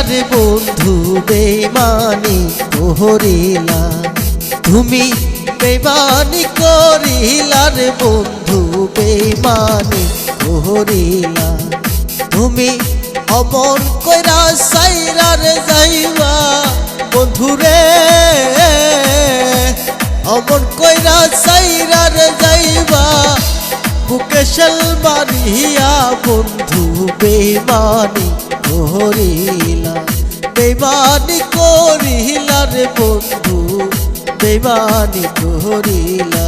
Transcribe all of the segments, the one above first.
রে বন্ধু বেইমানি করিলা তুমি বেইমানি করিলা রে বন্ধু বেইমানি করিলা তুমি অমন কইরা সাইরা রে যাইবা বন্ধুরে অমন কইরা সাইরা রে যাইবা বুকে শাল মারিয়া বন্ধু বেইমানি করিলা বেইমানি করিলা রে বন্ধু বেইমানি করিলা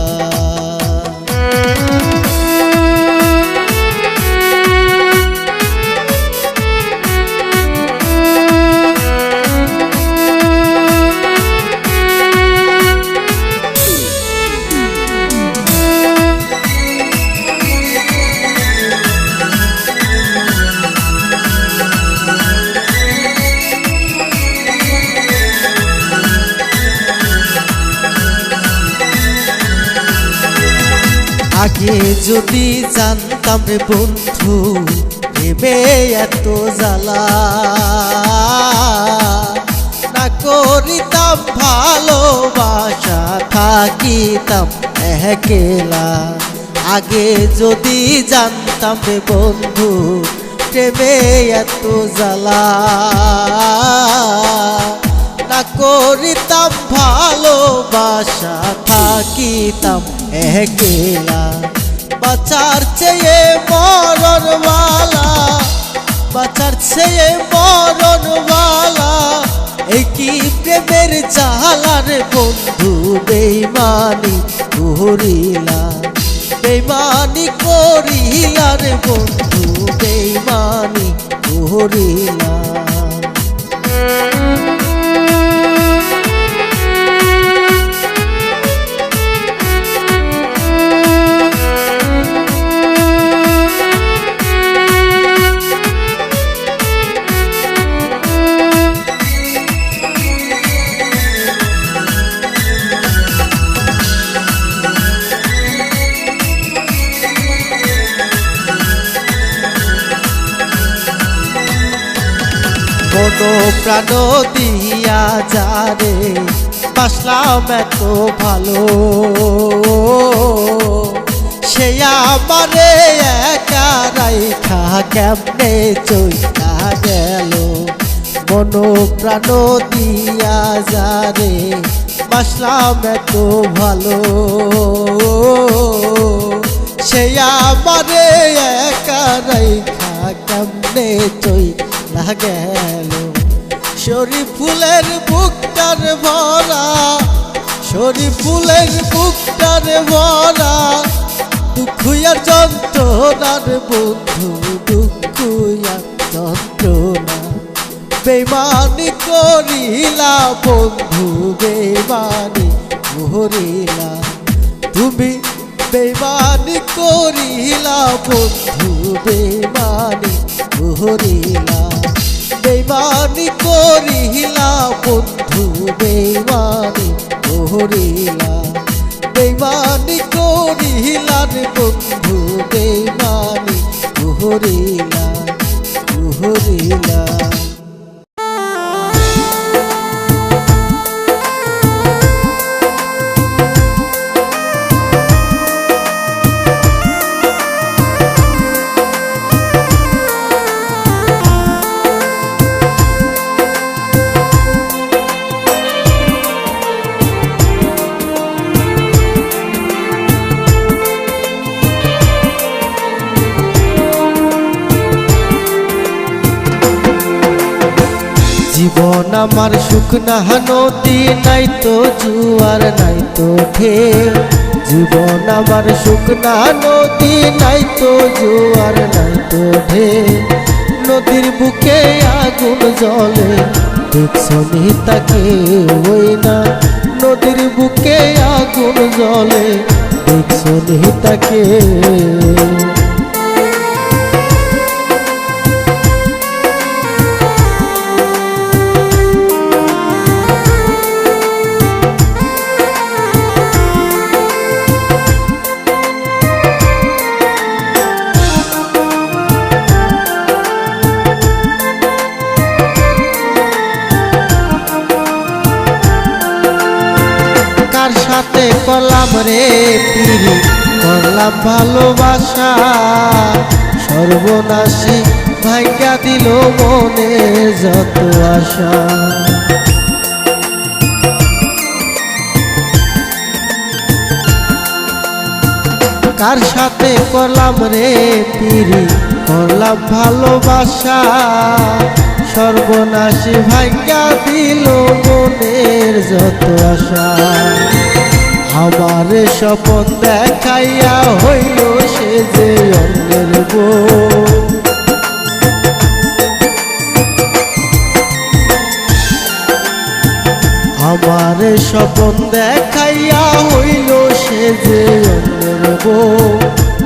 আগে যদি জানতাম রে বন্ধু প্রেমে এত জ্বালা না করিতাম ভালোবাসা থাকিতাম একলা আগে যদি জানতাম রে বন্ধু প্রেমে এত জ্বালা না করিতাম ভালোবাসা থাকিতাম একলা বাঁচার চেয়ে মরণওয়ালা বাঁচার চেয়ে মরণওয়ালা একই প্রেমের জালার বন্ধু বেইমানি করিলা বেইমানি করিলা রে বন্ধু বেইমানি করিলা প্রাণ দিয়া যারে বাসলাম এত ভালো সে আমারে একা রাইখা কেমনে চইলা গেল মন প্রাণ দিয়া যারে বাসলাম এত ভালো সে আমারে একা রাইখা কেমনে চইলা গেল শরীফ ফুলের বুকটার ভরা শরীফ ফুলের বুকটার ভরা দুঃখ আর যন্ত্রণার বন্ধু দুঃখ আর যন্ত্রণা বেইমানি করিলা বন্ধু বেইমানি করিলা তুমি বেইমানি করিলা বন্ধু বেইমানি করিলা বেইমানি করিলা বন্ধু বেইমানি করিলা বেইমানি করিলা রে বন্ধু বেইমানি করিলা করিলা জীবন আমার শুকনা নদী নাই তো জুয়ার নাই তো ঢেউ জীবন আমার শুকনা নদী নাই তো জুয়ার নাই তো ঢেউ নদীর বুকে আগুন জ্বলে দেখছো নি তাকে ওই না নদীর বুকে আগুন জ্বলে দেখছো নি তাকে রে পিরি করলাম ভালোবাসা, সর্বনাশী ভাঙ্গা দিল মনে যত আশা। কার সাথে করলাম রে পিরি করলাম ভালোবাসা, সর্বনাশী ভাঙ্গা দিল মনের যত আশা। আমার স্বপন দেখাইয়া হইল সে যে অন্যের বউ, আমার স্বপন দেখাইয়া হইল সে যে অন্যের বউ।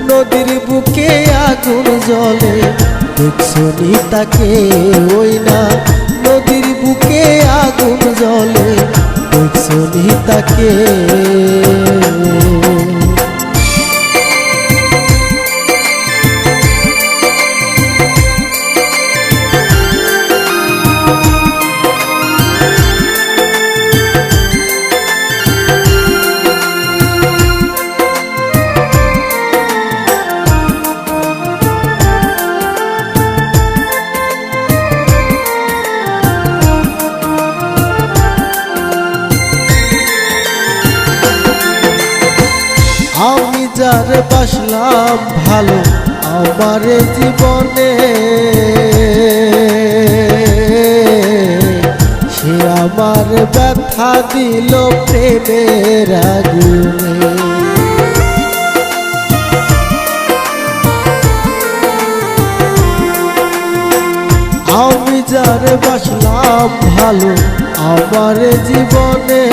নদীর বুকে আগুন জ্বলে দেখছো নি তাকে ওই না, নদীর বুকে আগুন জ্বলে দেখছো নি তাকে। আমি যারে বাসলাম ভালো আমার জীবনে, সে আমার ব্যথা দিল প্রেমের আগুনে। আমি যারে বাসলাম ভালো আমার জীবনে,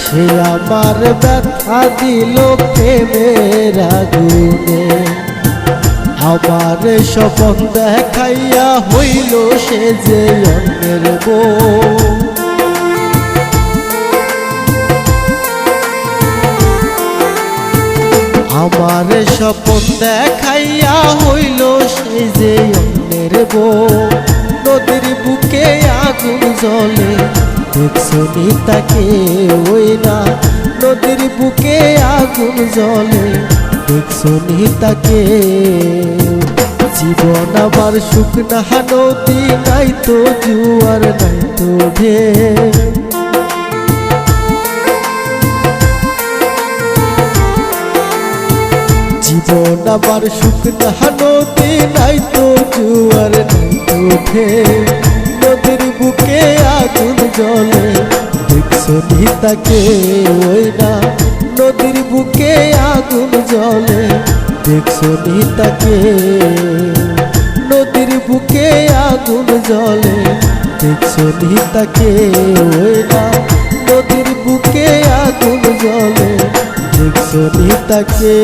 সে আমার ব্যথা দিল প্রেমের আগুনে। আমার স্বপন দেখাইয়া হইল সে যে অন্যের বউ, আমার স্বপন দেখাইয়া হইল সে যে অন্যের বউ। নদীর বুকে আগুন জ্বলে দেখছো নি তাকে ওই না, নদীর বুকে আগুন জ্বলে দেখছো নি তাকে। জীবন আমার শুকনা নদী নাই তো জুয়ার নাই তো ঢেউ, জীবন আমার শুকনা নদী নাই তো জুয়ার নাই তো ঢেউ। নদীর বুকে আগুন জ্বলে দেখছো নি তাকে ওই না, নদীর বুকে আগুন জ্বলে দেখছো নি তাকে। নদীর বুকে আগুন জ্বলে দেখছো নি তাকে ওই না, নদীর বুকে আগুন জ্বলে দেখছো নি তাকে।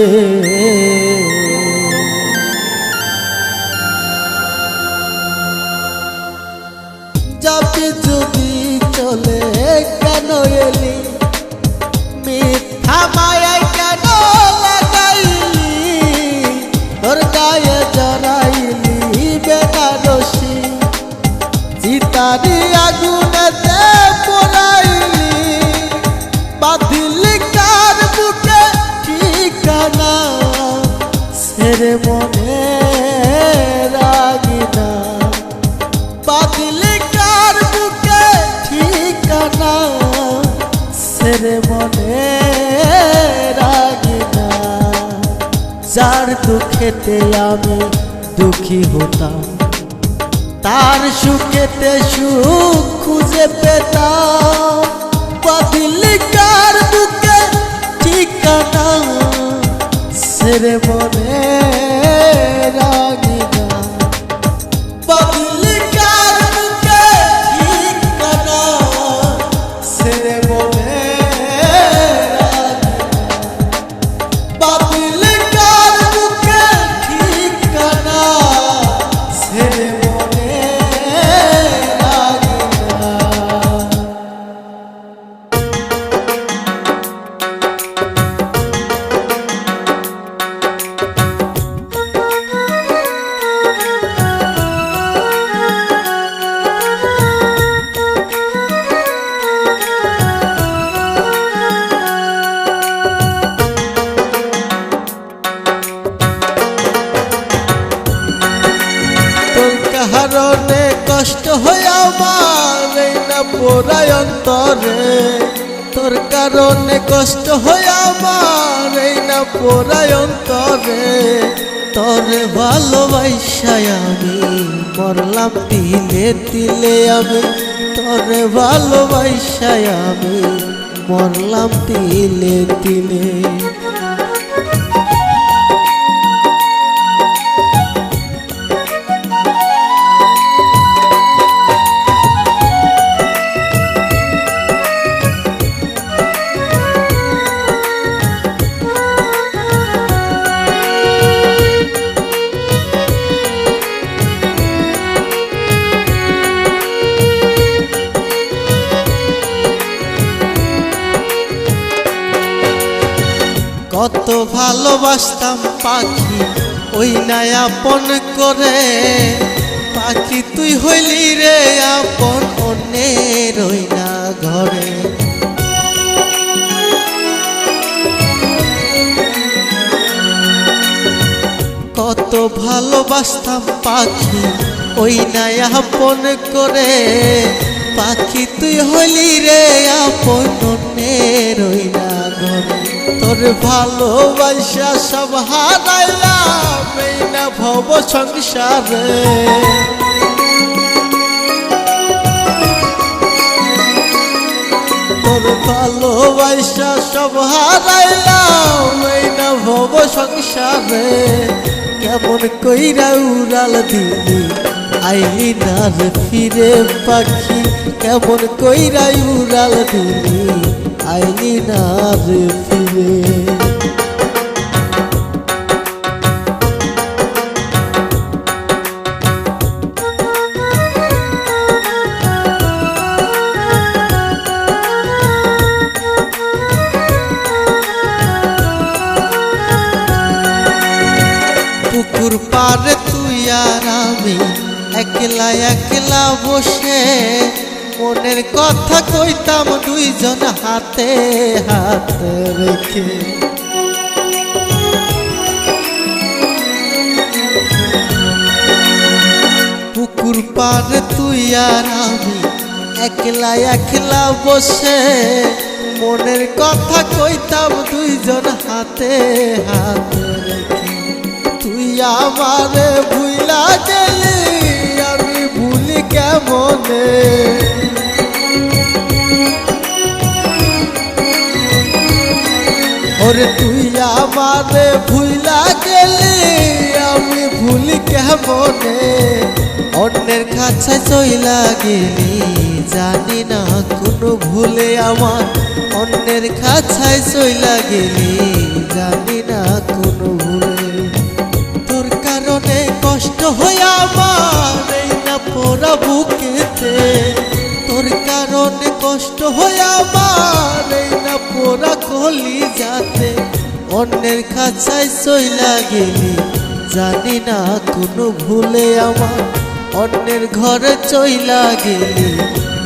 যাবি যদি চলে কেন এলি, মিথ্যা মায়ায় কেন লাগাইলি, তোর গায়ে জড়াইলি বেনারসি, চিতারি আগুনেতে পোড়াইলি, বাঁধিলি কার বুকে ঠিকানা, ছেড়ে মনে রাগিনা, বাঁধিলি কার বুকে ঠিকানা, ছেড়ে মনে রাগিনা। যার দুঃখেতে আমি দুঃখী হতাম, তার সুখেতে সুখ খুঁজে পেতাম, বাঁধিলি কার বুকে ঠিকানা, ছেড়ে মনে রাগিনা, বাঁধিলি কার বুকে ঠিকানা, ছেড়ে মনে রাগিনা, বাঁধিলি কার বুকে ঠিকানা, ছেড়ে মনে রাগিনা। কারণে কষ্ট হয় আমার এই না পোড়ায় অন্তরে, তোর কারণে কষ্ট হয় আমার এই না পোড়ায় অন্তরে। তোরে ভালোবাসায় আমি মরলাম তিলে তিলে, আমি তোরে ভালোবাসায় আমি মরলাম তিলে তিলে। কত ভালোবাসতাম পাখি ওই নাই আপন করে, পাখি তুই হইলি রে আপন অন্যের ওই না ঘরে। কত ভালোবাসতাম পাখি ওই নাই আপন করে, পাখি তুই হইলি রে আপন অন্যের ওই না ঘরে। তোর ভালোবাসা সব হারাইলাম এই না ভব সংসারে, তোর ভালোবাসা সব হারাইলাম এই না ভব সংসারে। কেমন কইরা উড়াল দিলি আইলি না রে ফিরে পাখি, কেমন কইরা উড়াল দিলি আইলি না রে ফিরে। পুকুর পাড়ে তুই আর আমি একলা একলা বসে, মনের কথা কইতাম দুইজন হাতে হাত রেখে। পুকুর পাড়ে তুই আর আমি একলা একলা বসে, মনের কথা কইতাম দুইজন হাতে হাত রেখে। তুই আমারে ভুইলা গেলি আমি ভুলি কেমনে, ওরে তুই আমারে ভুইলা গেলি আমি ভুলি কেমনে। অন্যের কাছে চইলা গেলি জানি না কোনো ভুলে আমার, অন্যের কাছে চইলা গেলি জানি না কোনো ভুলে। তোর কারণে কষ্ট হয় আমার এই না পোড়া বুকেতে, তোর কারণে কষ্ট হয় আমার এই না পোড়া কলি যাতে। অন্যের কাছে চইলা গেলি জানি না কোনো ভুলে আমার, অন্যের ঘরে চইলা গেলি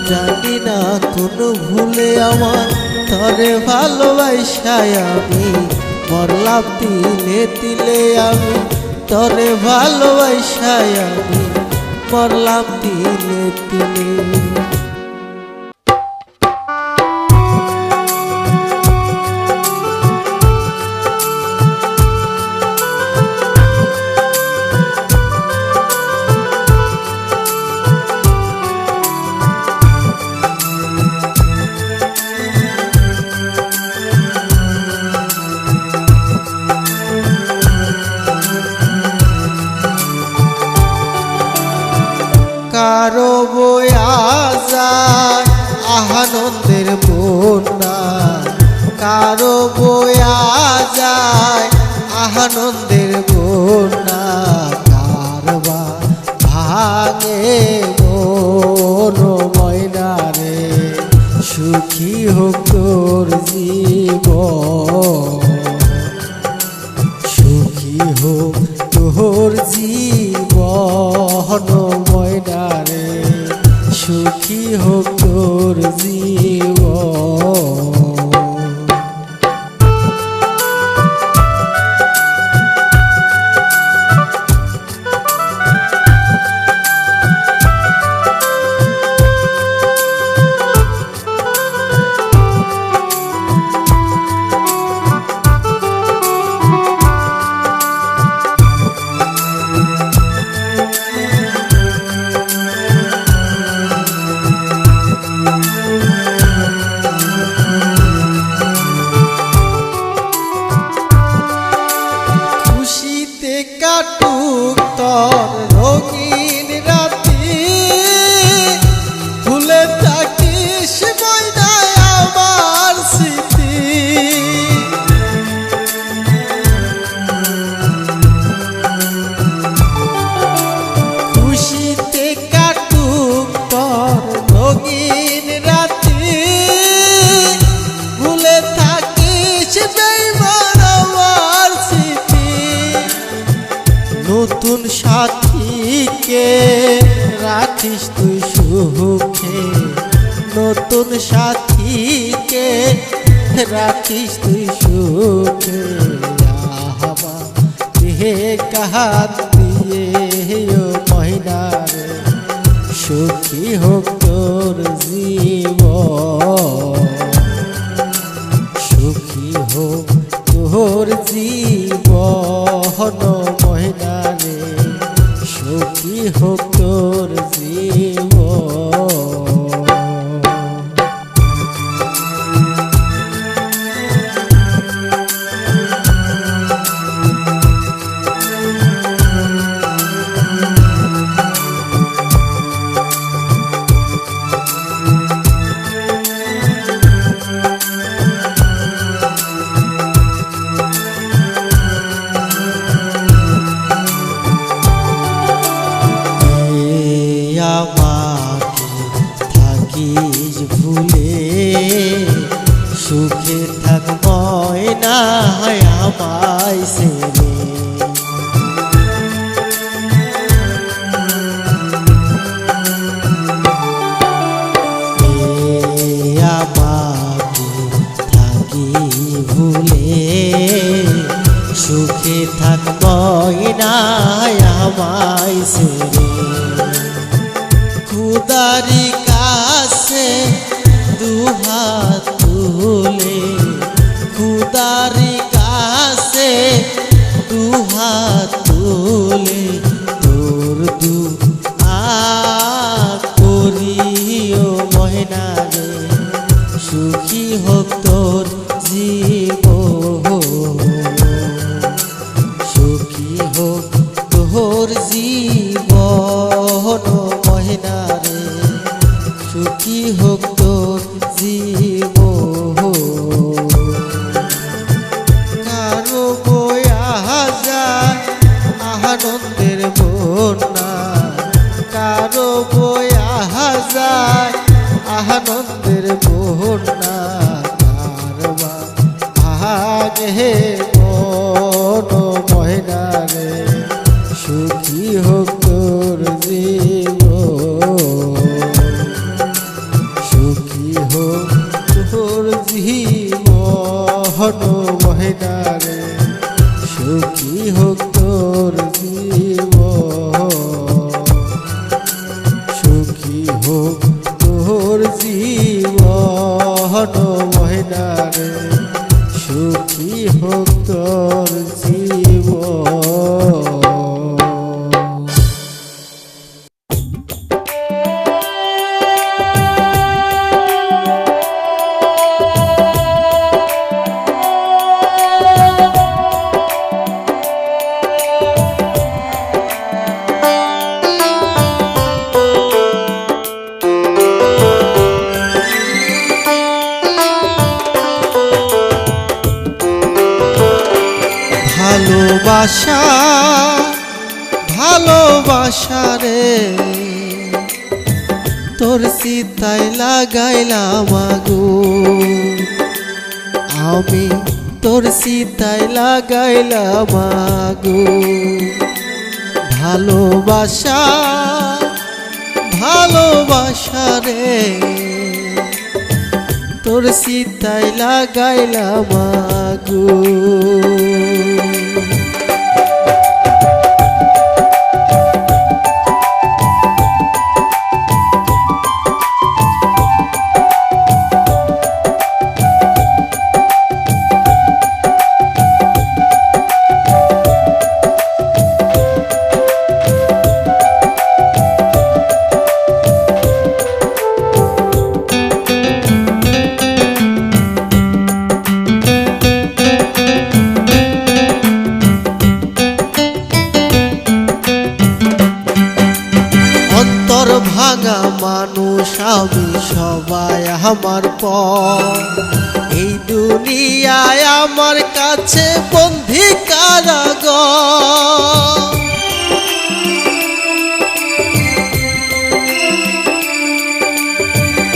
জানি না কোনো ভুলে আমার। তোরে ভালোবাসায় আমি মরলাম তিলে তিলে, আমি তোরে ভালোবাসায় আমি মরলাম তিলে তিলে। কারো বয়া যায় আনন্দের বন্যা, কারো বয়া যায় আনন্দের বন্যা। কারবা ভাঙে মন ময়না রে, সুখী হোক তোর জীবন, সুখী হোক তোর জীবন ময়না রে, সুখী হোক তোর জীবন। রাখিস তুই সুখে, নতুন সাথীকে রাখিস তুই সুখে। আহবা দেহে কাহাত দিয়ে ও মহিনারে, সুখী হোক তোর জীবন, সুখী হোক তোর জীবন মহিনারে, সুখী হোক তোর জীবন। আমাকে থাকিস ভুলে, সুখে থাক ময়না আমায় ছেড়ে। আমাকে থাকি ভুলে, সুখে থাক ময়না আমায় ছেড়ে। খুদারি কাছে দুহাত তুলে, খুদারি কাছে দুহাত তুলে, তোর করিও ময়নারে, সুখী হোক তোর জীবন, সুখী হোক তোর জীবন মহিনারে, সুখী হোক তোর জীবন। কারো বয়া যায় আনন্দের বন্যা, কারো বয়া যায় আনন্দের বন্যা, কারবা আগে মন মহিনারে, সুখী হোক তোর জীবন, সুখী হোক তোর জীবন মহিনারে, সুখী হোক তোর জীবন, সুখী হোক তোর জীবন মহিনারে, সুখী হোক তোর জীবন। ভালোবাসা ভালোবাসা রে, তোর সীতায় লাগাইলাম আগুন, আমি তোর সীতায় লাগাইলাম আগুন। ভালোবাসা ভালোবাসা রে, তোর সীতায় লাগাইলাম আগুন। ভাঙা মানুষ আমি সবাই আমার পর, এই দুনিয়ায় আমার কাছে বন্দী কারাগার।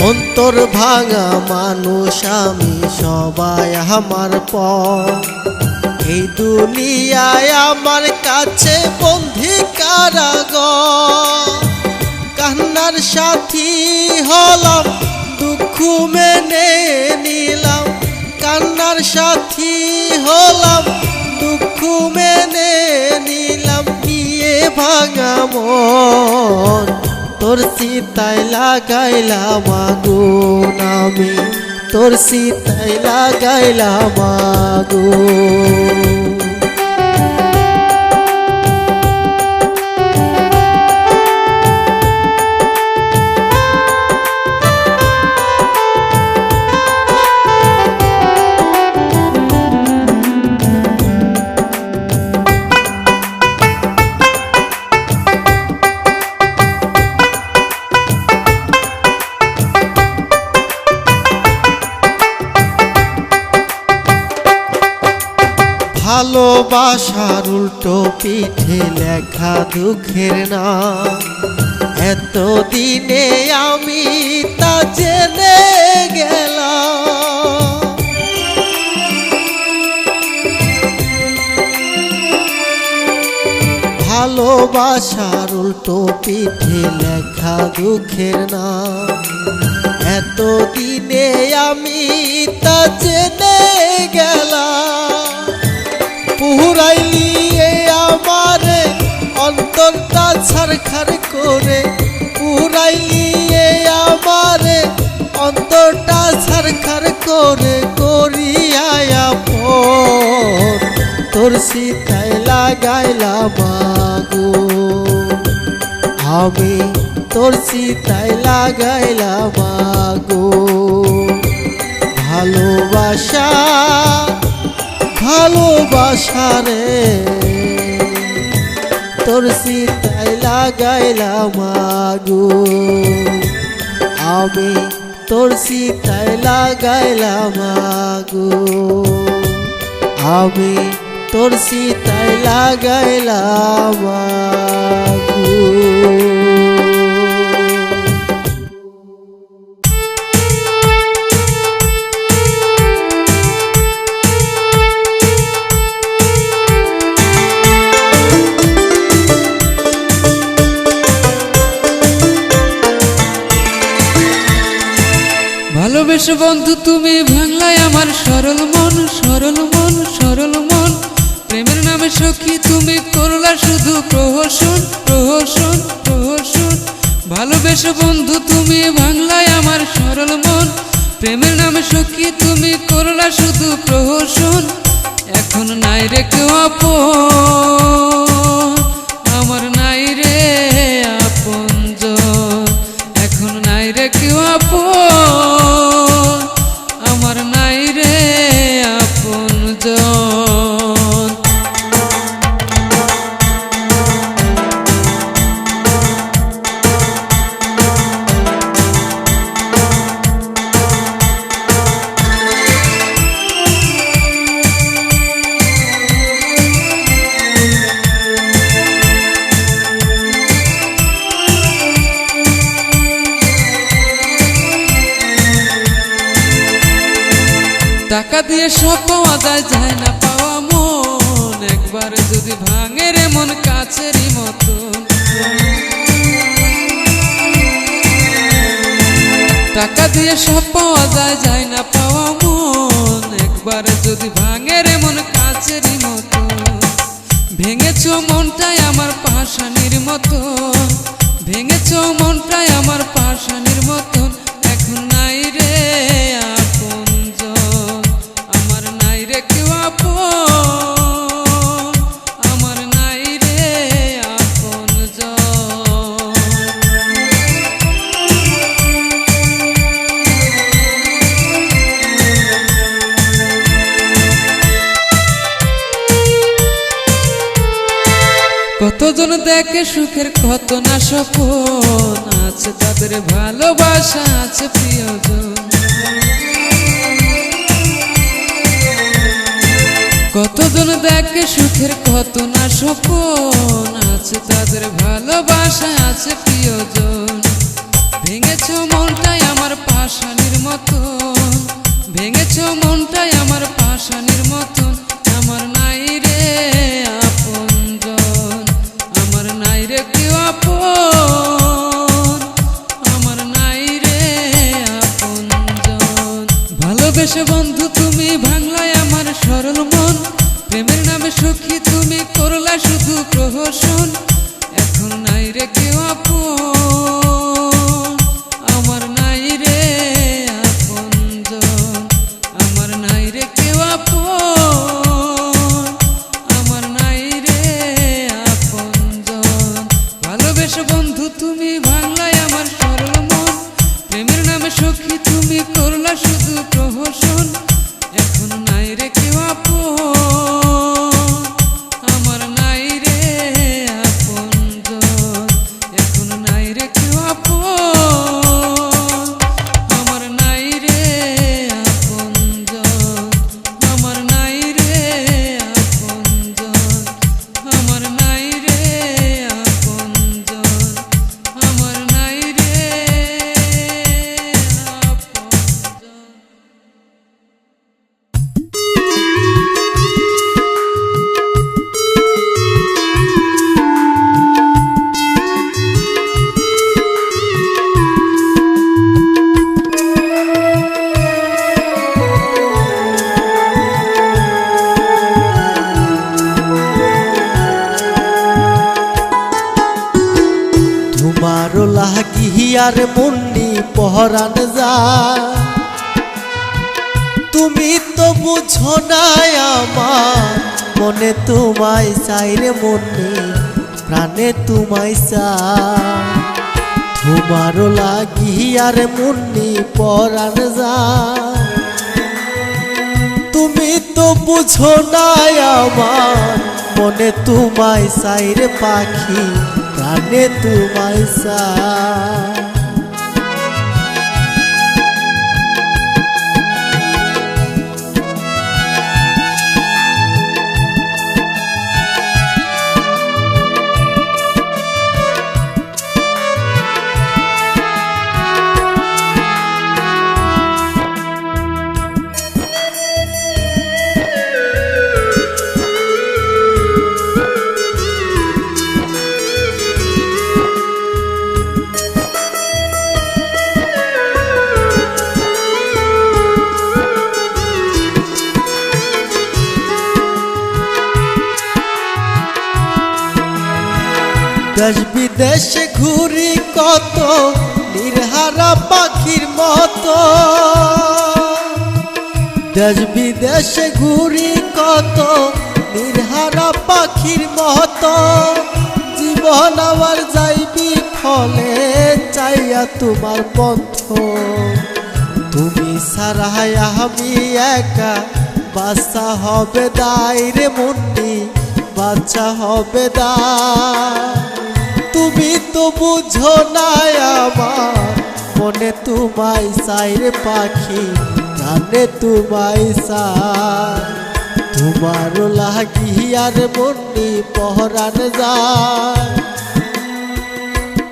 অন্তর ভাঙা মানুষ আমি সবাই আমার পর, এই দুনিয়ায় আমার কাছে বন্দী কারাগার, কান্নার সাথী হলাম, দুঃখ মেনে নিলাম। কান্নার সাথী হলাম, দুঃখ মেনে নিলাম। নিয়ে ভাঙা মন তোর চিতায় লাগাইলাম আগুন, আমি তোর চিতায় লাগাইলাম আগুন। ভালোবাসার উল্টো পিঠে লেখা দুঃখের নাম, এতদিনে আমি তা জেনে গেলাম। ভালোবাসার উল্টো পিঠে লেখা দুঃখের নাম, এতদিনে আমি তা জেনে গেলাম। পুরাইলি আমার অন্তরটা ছারখার করে, পুরাইলি আমার অন্তরটা ছারখার করে, করিয়া আপন তোর চিতায় লাগাইলাম আগুন, আমি তোর চিতায় লাগাইলাম আগুন। ভালোবাসা ভালোবাসা রে তোর চিতায় লাগাইলাম আগুন, আমি তোর চিতায় লাগাইলাম আগুন, আমি তোর চিতায় লাগাইলাম আগুন। ভালোবেসে বন্ধু তুমি ভাঙলাই আমার সরল মন, সরল মন, সরল মন। প্রেমের নামে সখী তুমি করলা শুধু প্রহসন, প্রহসন, প্রহসন। ভালোবেসে বন্ধু তুমি ভাঙলাই আমার সরল মন, প্রেমের নামে সখী তুমি করলা শুধু প্রহসন। এখন নাই রে কেউ আপন, আমার নাই রে আপনজন। এখন নাই রে কেউ আপন, আমার নাই রে আপনজন। টাকা দিয়ে সব পাওয়া যায়, যায় না পাওয়া মন। একবার যদি ভাঙে রে মন কাছেরই মতন। টাকা দিয়ে সব পাওয়া যায়, যায় না পাওয়া মন। একবার যদি ভাঙে রে মন কাছেরই মতন। ভেঙেছ মনটাই আমার পাষাণীর মতন, ভেঙেছ মনটাই আমার পাষাণীর মতন। এখন নাই রে আপনজন, আমার নাই রে কেউ আপন, আমার নাই রে আপনজন। কতজন দেখে সুখের কত না স্বপন, আছে তাদের ভালোবাসা, আছে প্রিয়জন। কতজন দেখে সুখের কত না স্বপন, আছে তাদের ভালোবাসা, আছে প্রিয়জন। ভেঙেছ মনটাই আমার পাষাণীর মতন, ভেঙেছ মনটাই আমার পাষাণীর মতন। আমার নাই বন্ধু তুমি ভাঙলাই আমার সরল মন, প্রেমের নামে সখী তুমি করলা শুধু প্রহসন। এখন নাই রে কেউ আপন, আমার নাই রে আপনজন। এখন নাই রে কেউ আপন, আমার নাই রে আপনজন। আমার নাই রে আপনজন, আমার নাই রে আপনজন, আমার নাই রে তোমারও লাগিয়ার মুন্নি পহরান যা, তুমি তো বুঝো নাই আমার মনে তোমায় চাই রে মুন্নি, প্রাণে তোমায় চাই। তোমারও লাগিয়ার মুন্নি পহরান যা, তুমি তো বুঝো নাই আমার মনে তোমায় চাই রে পাখি, প্রাণে তোমায় চাই। দেশ বিদেশে ঘুরি কত নির্হারা পাখির মতো, দেশ বিদেশে ঘুরি কত নির্হারা পাখির মতো। জীবন আমার যাইবি ফলে চাইয়া তোমার পথ, তুমি সারাই আমি একা বাচ্চা হবে দায় রে মুন্নি, বাচ্চা হবে দায়। তুমি তো বুঝো নাই আমার মনে তোমায় চাই রে পাখি, প্রাণে তোমায় চাই। তোমার লাগিয়ার মুন্নি পহরান যায়,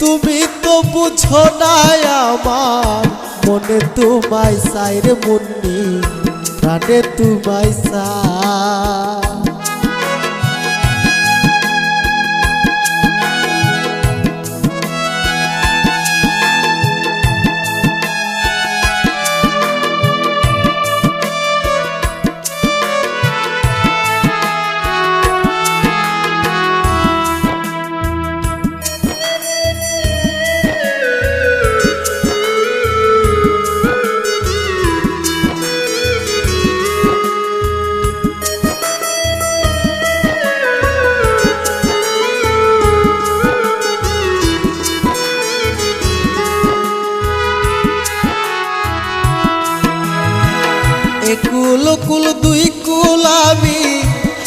তুমি তো বুঝো নাই আমার মনে তোমায় চাই রে মুন্নি, প্রাণে তোমায় চাই। একুল কুল দুই কুল আমি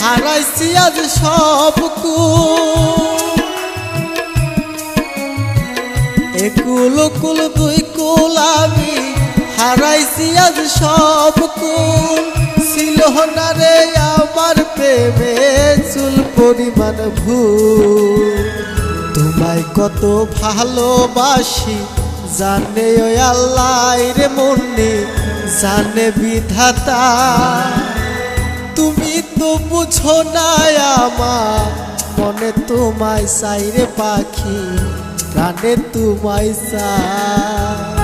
হারাইছি আজ সব কুল, একুল কুল দুই কুল আমি হারাইছি আজ সব কুল। ছিল না রে আমার প্রেমে চুল পরিমাণ ভুল, তোমায় কত ভালোবাসি জানে ওই আল্লাহ রে মুন্নি, জানে বিধাতা। তুমি তো বুঝো নাই আমার মনে তোমায় চাই রে পাখি, প্রাণে তোমায় চাই।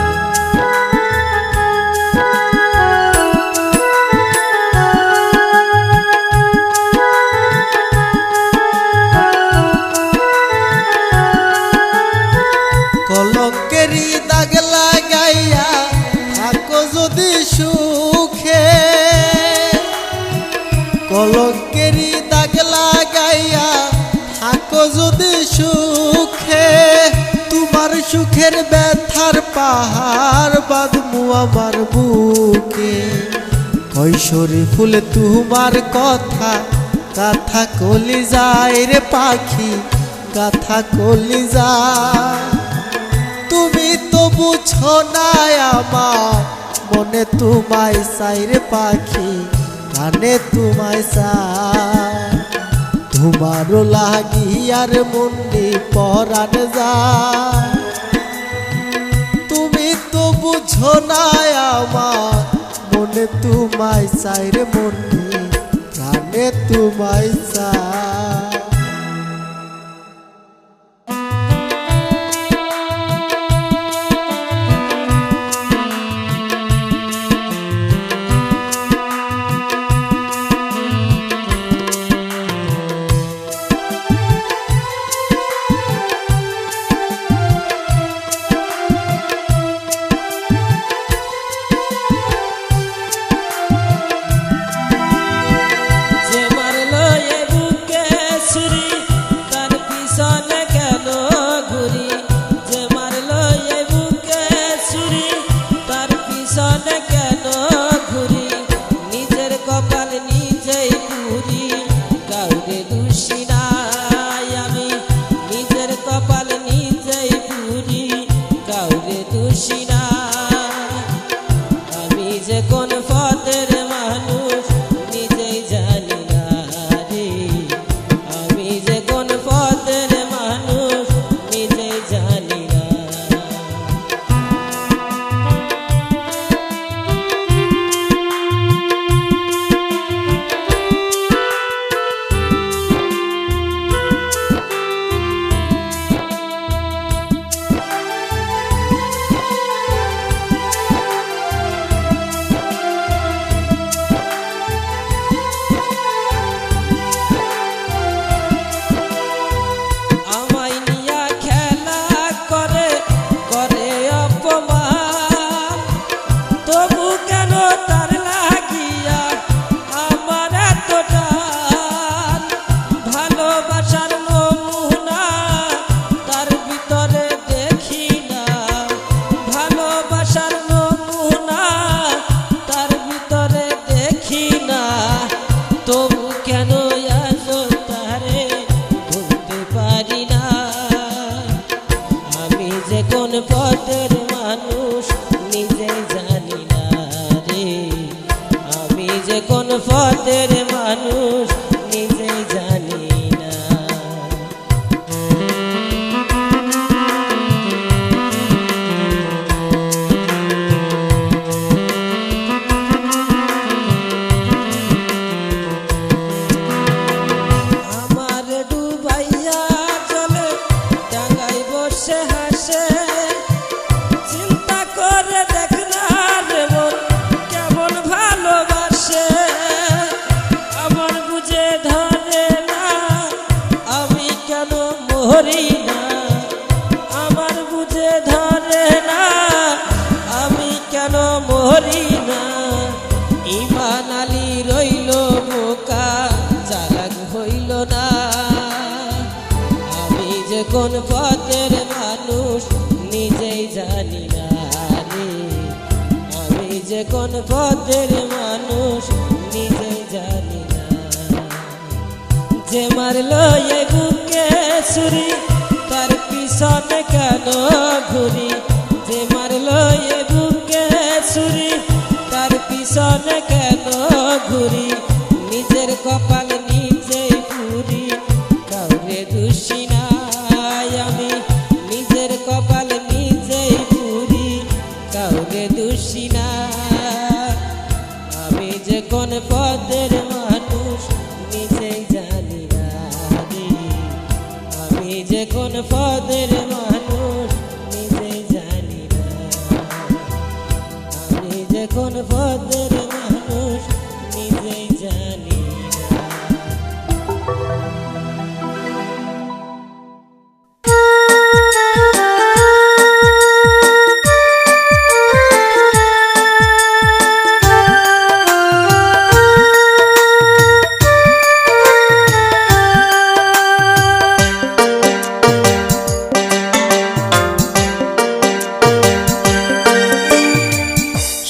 কলঙ্কেরই দাগ লাগাইয়া থাকো যদি সুখে, কলঙ্কেরই দাগ লাগাইয়া থাকো যদি সুখে। বুকের ব্যথার পাহাড় বাঁধমু আমার বুকে কৈশোরে ফুল তোমার কথা গাথা কলি যায় রে পাখি গাথা কলি যায় তুমি তো বুঝো না আমার মনে তোমায় চাই রে পাখি কানে তোমায় চাই তোমারও লাগিয়ার মুন্ডি পরান যায় তুমি তো বুঝো না আমার মনে তোমায় চাই রে মুন্ডি কানে তোমায় চাই পথের মানুষ নিজে জানি না রে, আমি যে কোন পথের মানুষ নিজে জানি না। আমার ডুবাইয়া চলে ডাঙায় বসে হাসে, চিন্তা করে দেখ না রে মন কেমন ভালোবাসে। আমার বুঝে ধরে না আমি কেন মরি না, আমার বুঝে ধরে না আমি কেন মরি না। ইমান আলী রইল বোকা চালাক হইল না, আমি যে কোন পথের মানুষ নিজেই জানি না রে, আমি যে কোন পথের মানুষ নিজেই জানি না। যে মারলো এই বুকে ছুরি তার পিছনে কেন ঘুরি, যে মারলো এই বুকে ছুরি তার পিছনে কেন ঘুরি। নিজের কপাল নিজেই পুরি কাউরে দোষী নাই আমি, নিজের কপাল নিজেই পুরি কাউরে দোষী না। আমি যে কোন পথের মানুষ নিজেই জানি না রে, আমি যে কোন পথের মানুষ নিজেই জানি না, আমি যে কোন পথের মানুষ নিজেই জানি না।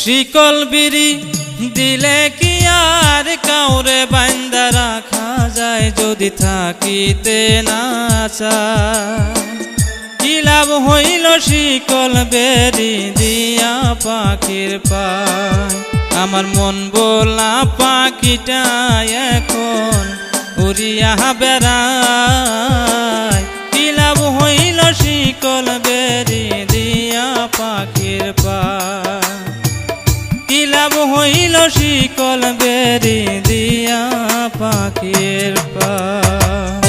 শিকল বিড়ি দিলে কি আর কাউরে বান্দা রাখা যায়, যদি থাকিতে না চায়। কি লাভ হইল শিকল বেরি দিয়া পাখির পায়, আমার মন বলা পাখিটা এখন উড়িয়া বেড়ায়। কি লাভ হইল শিকল বেরি দিয়া পাখির পায়, কি লাভ হইল শিকল বেরি দিয়া পাখির পায়।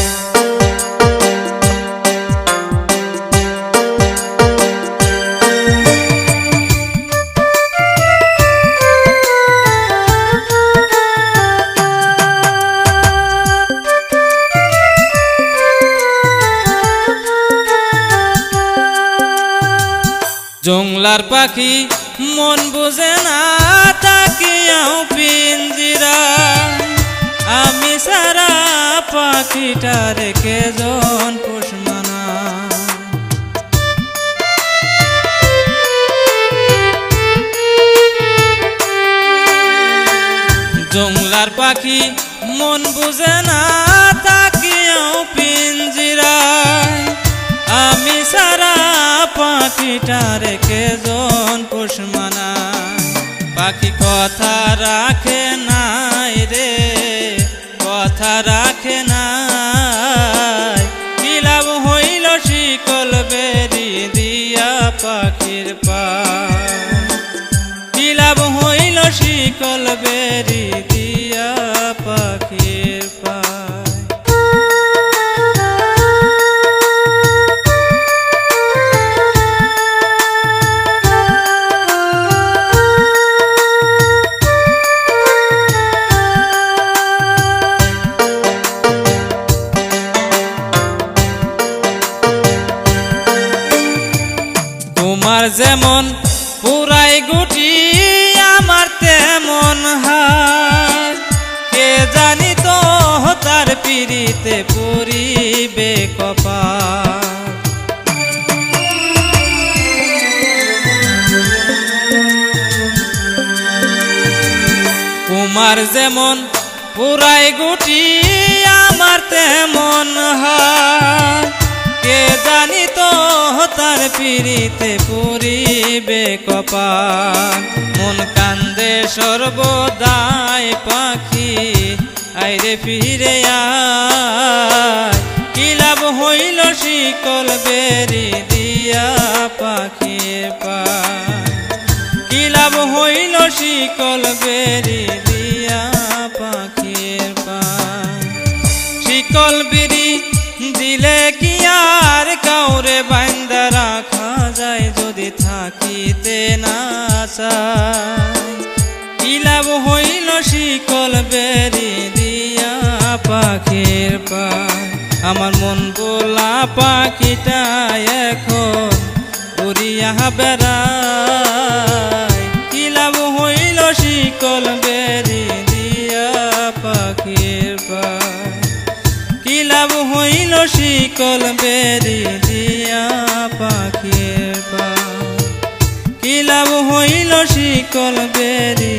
জংলার পাখি মন বুঝে না তাকিয়াও পিঞ্জিরা, আমি সারা পাখিটা রেখে জন পোষমানা। জংলার পাখি মন বুঝে না তাকিয়াও পিঞ্জিরা, আমি সারা পাখিটা রেখে জন পোষমানা। পাখি কথা রাখে নাই রে, কথা রাখে নাই। কি লাভ হইল শিকল বেরি দিয়া পাখির পায়, কি লাভ হইল শিকল বেরি দিয়া পাখির পায়। তোমার যেমন পুরাই গুটি আমার তেমন হার, কে জানি তো তার পিড়িতে পরিবে কপাল। তোমার যেমন পুরাই গুটি আমার তেমন হার, কে জানি তো তার পিড়িতে পরিবে কপাল। মন কান্দে সর্বদাই পাখি আইরে ফিরে আয়। কি লাভ হইল শিকল বেরি দিয়া পাখির পায়, কি লাভ হইল শিকল বেরি দিয়া পাখির পায়। শিকল বিড়ি দিলে কি আর কাউরে বান্দা রাখা যায়, যদি থাকিতে না চায়। কি লাভ হইল শিকল বেরি দিয়া পাখির পায়, আমার মন বলা পাখিটা এখন উড়িয়া বেড়ায়। কি লাভ হইল শিকল বেরি দিয়া পাখির পায়, কি লাভ হইল শিকল বেরি দিয়া পাখির পায়, কি লাভ হইল শিকল বেরি